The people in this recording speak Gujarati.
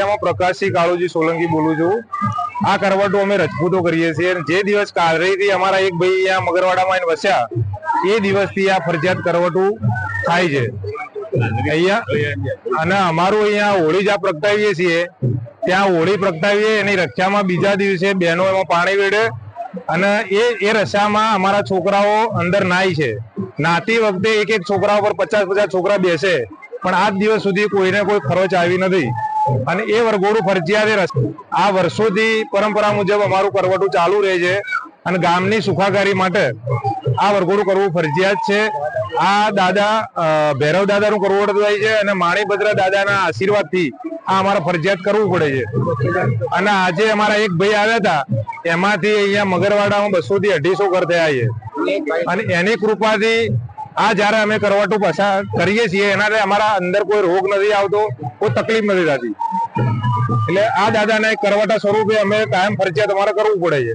મગરવાડામાં પ્રકાશસિંહ કાળુજી સોલંકી બોલું છું। આ કરવટો અમે રજપૂતો કરીએ છીએ। જે દિવસ કાળરેથી અમારા એક ભાઈ અહીંયા મગરવાડામાં વસ્યા એ દિવસથી આ ફરજિયાત કરવટું થાય છે અહીંયા। અને અમારું અહીંયા હોળી જ્યાં પ્રગટાવીએ છીએ ત્યાં હોળી પ્રગટાવીએ એની રક્ષામાં બીજા દિવસે બહેનો એમાં પાણી વેડે અને એ રસામાં અમારા છોકરાઓ અંદર નાય છે। નાતી વખતે એક એક છોકરા ઉપર 50-50 છોકરા બેસે, પણ આજ દિવસ સુધી કોઈને કોઈ ખરોચ આવી નથી અને એ વરઘોડું ફરજિયાત આ વર્ષોથી પરંપરા મુજબ અમારું કરવટું ચાલુ રહે છે અને ગામની સુખાકારી માટે આ વરઘોડું કરવું ફરજિયાત છે। આ દાદા ભૈરવ દાદાનું કરવટું થાય છે અને માણીભદ્ર દાદાના આશીર્વાદથી આ અમારે ફરજિયાત કરવું પડે છે। અને આજે અમારા એક ભાઈ આવ્યા હતા, એમાંથી અહીંયા મગરવાડામાં 200 થી 250 ઘર થયા છે અને એની કૃપાથી આ જયારે અમે કરવટું પસાર કરીએ છીએ એનાથી અમારા અંદર કોઈ રોગ નથી આવતો, કોઈ તકલીફ નથી થતી। એટલે આ દાદાને કરવટા સ્વરૂપે અમે કાયમ ફરજિયાત અમારે કરવું પડે છે।